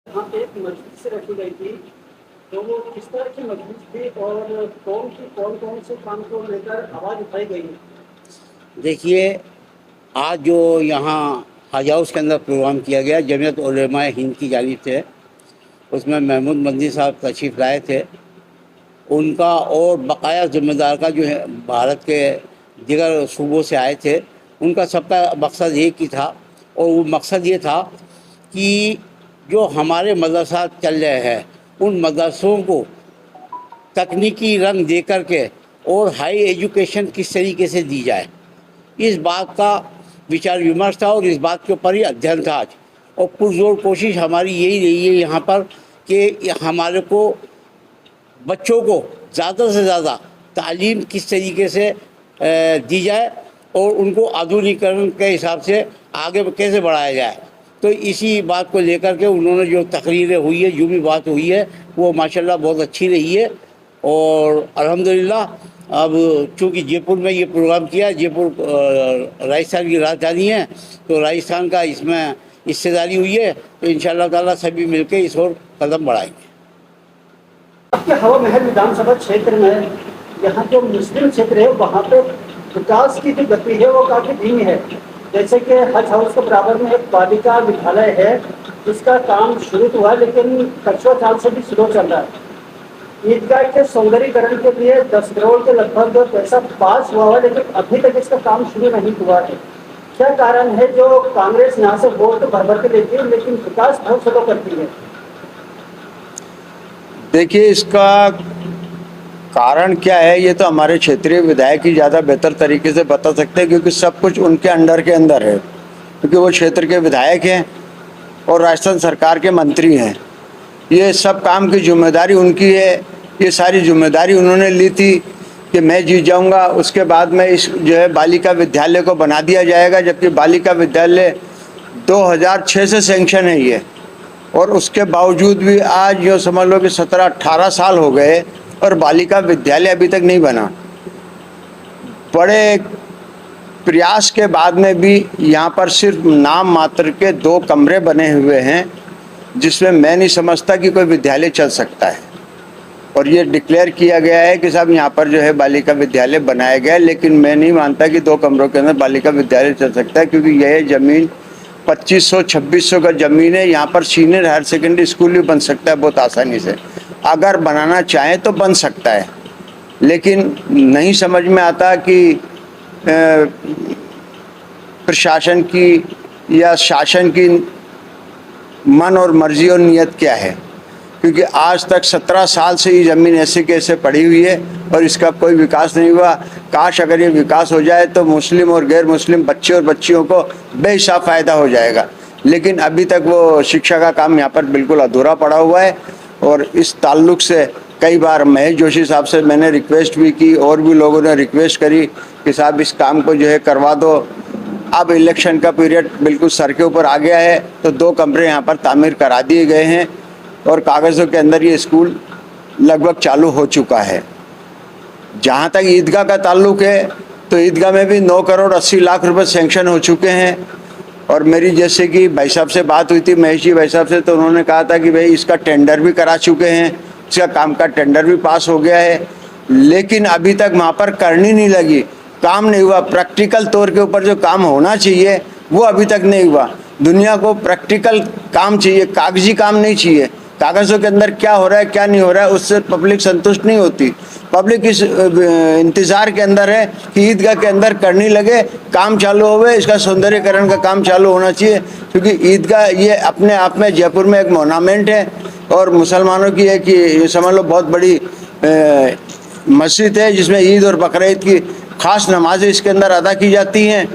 यहाँ पे एक मजलिस रखी गई थी, तो वो किस तरह की मजलिस थी और कौन कौन से काम को लेकर आवाज़ उठाई गई है? देखिए, आज जो यहाँ हज हाउस के अंदर प्रोग्राम किया गया जमीयत उलेमा हिंद की जानिब से, उसमें महमूद मदनी साहब तशरीफ़ लाए थे। उनका और बकाया ज़िम्मेदार का जो है भारत के दीगर सूबों से आए थे, उनका सबका मकसद एक ही था, और वो मकसद ये था कि जो हमारे मदरसा चल रहे हैं उन मदरसों को तकनीकी रंग दे कर के और हाई एजुकेशन किस तरीके से दी जाए, इस बात का विचार विमर्श था और इस बात के ऊपर ही अध्ययन था आज। और पुरजोर कोशिश हमारी यही रही है यहाँ पर कि हमारे को बच्चों को ज़्यादा से ज़्यादा तालीम किस तरीके से दी जाए और उनको आधुनिकीकरण के हिसाब से आगे कैसे बढ़ाया जाए। तो इसी बात को लेकर के उन्होंने जो तकरीरें हुई है, जो भी बात हुई है, वो माशाल्लाह बहुत अच्छी रही है। और अल्हम्दुलिल्लाह अब चूँकि जयपुर में ये प्रोग्राम किया, जयपुर राजस्थान की राजधानी है, तो राजस्थान का इसमें हिस्सेदारी हुई है, तो इंशाअल्लाह ताला सभी मिलकर इस ओर कदम बढ़ाएंगे। आपके हवा महल विधानसभा क्षेत्र में यहाँ जो मुस्लिम क्षेत्र है वहाँ पे विकास की जो गति है वो काफ़ी धीमी है। जैसे कि हज हाउस के बराबर में एक बालिका विद्यालय है जिसका काम शुरू हुआ है, लेकिन कछुआ चाल से भी स्लो चल रहा है। ईदगाह के सौंदर्यीकरण के लिए 10 करोड़ के लगभग पैसा पास हुआ है, लेकिन अभी तक इसका काम शुरू नहीं हुआ है। क्या कारण है जो कांग्रेस यहाँ से वोट तो भर भर के लेती है लेकिन विकास बहुत स्लो करती है? देखिए, इसका कारण क्या है ये तो हमारे क्षेत्रीय विधायक ही ज़्यादा बेहतर तरीके से बता सकते हैं, क्योंकि सब कुछ उनके अंडर के अंदर है, क्योंकि वो क्षेत्र के विधायक हैं और राजस्थान सरकार के मंत्री हैं। ये सब काम की जिम्मेदारी उनकी है। ये सारी जिम्मेदारी उन्होंने ली थी कि मैं जीत जाऊंगा, उसके बाद में इस जो है बालिका विद्यालय को बना दिया जाएगा, जबकि बालिका विद्यालय 2006 से सेंक्शन है ये, और उसके बावजूद भी आज जो समझ लो कि 17-18 साल हो गए और बालिका विद्यालय अभी तक नहीं बना। बड़े प्रयास के बाद में भी यहाँ पर सिर्फ नाम मात्र के 2 कमरे बने हुए हैं, जिसमें मैं नहीं समझता कि कोई विद्यालय चल सकता है। और ये डिक्लेयर किया गया है कि साहब यहाँ पर जो है बालिका विद्यालय बनाया गया है, लेकिन मैं नहीं मानता कि 2 कमरों के अंदर बालिका विद्यालय चल सकता है, क्योंकि यह ज़मीन 2500-2600 का ज़मीन है। यहाँ पर सीनियर हायर सेकेंडरी स्कूल भी बन सकता है बहुत आसानी से, अगर बनाना चाहें तो बन सकता है। लेकिन नहीं समझ में आता कि प्रशासन की या शासन की मन और मर्जी और नियत क्या है, क्योंकि आज तक 17 साल से ये ज़मीन ऐसे कैसे पड़ी हुई है और इसका कोई विकास नहीं हुआ। काश अगर ये विकास हो जाए तो मुस्लिम और गैर मुस्लिम बच्चे और बच्चियों को बेहिसाब फ़ायदा हो जाएगा, लेकिन अभी तक वो शिक्षा का काम यहाँ पर बिल्कुल अधूरा पड़ा हुआ है। और इस ताल्लुक़ से कई बार महेश जोशी साहब से मैंने रिक्वेस्ट भी की और भी लोगों ने रिक्वेस्ट करी कि साहब इस काम को जो है करवा दो। अब इलेक्शन का पीरियड बिल्कुल सर के ऊपर आ गया है, तो 2 कमरे यहाँ पर तामीर करा दिए गए हैं और कागज़ों के अंदर ये स्कूल लगभग चालू हो चुका है। जहाँ तक ईदगाह का ताल्लुक़ है तो ईदगाह में भी 9 करोड़ 80 लाख रुपए सेंक्शन हो चुके हैं। और मेरी जैसे कि भाई साहब से बात हुई थी, महेश जी भाई साहब से, तो उन्होंने कहा था कि भाई इसका टेंडर भी करा चुके हैं, इसका काम का टेंडर भी पास हो गया है, लेकिन अभी तक वहाँ पर करनी नहीं लगी, काम नहीं हुआ। प्रैक्टिकल तौर के ऊपर जो काम होना चाहिए वो अभी तक नहीं हुआ। दुनिया को प्रैक्टिकल काम चाहिए, कागजी काम नहीं चाहिए। कागज़ों के अंदर क्या हो रहा है क्या नहीं हो रहा है उससे पब्लिक संतुष्ट नहीं होती। पब्लिक इस इंतज़ार के अंदर है कि ईदगाह के अंदर करने लगे, काम चालू होवे, इसका सौंदर्यीकरण का काम चालू होना चाहिए, क्योंकि ईदगाह ये अपने आप में जयपुर में एक मोनामेंट है और मुसलमानों की एक ये समझ लो बहुत बड़ी मस्जिद है, जिसमें ईद और बकरीद की ख़ास नमाज़ें इसके अंदर अदा की जाती हैं।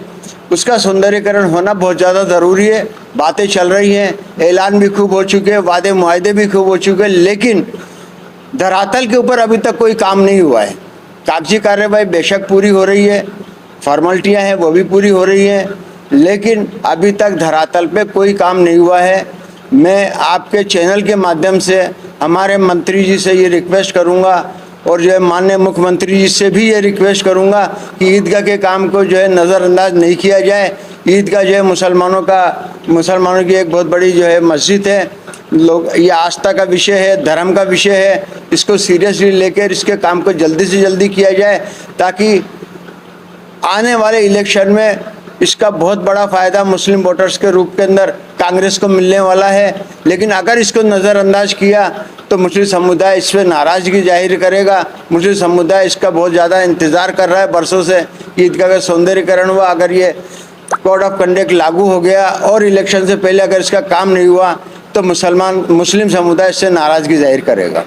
उसका सौंदर्यीकरण होना बहुत ज़्यादा ज़रूरी है। बातें चल रही हैं, ऐलान भी खूब हो चुके हैं, वादे मुआहदे भी खूब हो चुके हैं, लेकिन धरातल के ऊपर अभी तक कोई काम नहीं हुआ है। कागजी कार्रवाई बेशक पूरी हो रही है, फॉर्मेलिटियाँ हैं वो भी पूरी हो रही हैं, लेकिन अभी तक धरातल पे कोई काम नहीं हुआ है। मैं आपके चैनल के माध्यम से हमारे मंत्री जी से ये रिक्वेस्ट करूँगा और जो है माननीय मुख्यमंत्री जी से भी ये रिक्वेस्ट करूँगा कि ईदगाह के काम को जो है नज़रअंदाज नहीं किया जाए। ईदगाह जो है मुसलमानों की एक बहुत बड़ी जो है मस्जिद है लोग, ये आस्था का विषय है, धर्म का विषय है, इसको सीरियसली लेकर इसके काम को जल्दी से जल्दी किया जाए ताकि आने वाले इलेक्शन में इसका बहुत बड़ा फ़ायदा मुस्लिम वोटर्स के रूप के अंदर कांग्रेस को मिलने वाला है। लेकिन अगर इसको नज़रअंदाज किया तो मुस्लिम समुदाय इस पर नाराज़गी जाहिर करेगा। मुस्लिम समुदाय इसका बहुत ज़्यादा इंतज़ार कर रहा है बरसों से कि ईदगाह का सौंदर्यीकरण हुआ, अगर ये कोड ऑफ कंडक्ट लागू हो गया और इलेक्शन से पहले अगर इसका काम नहीं हुआ तो मुस्लिम समुदाय इससे नाराज़गी जाहिर करेगा।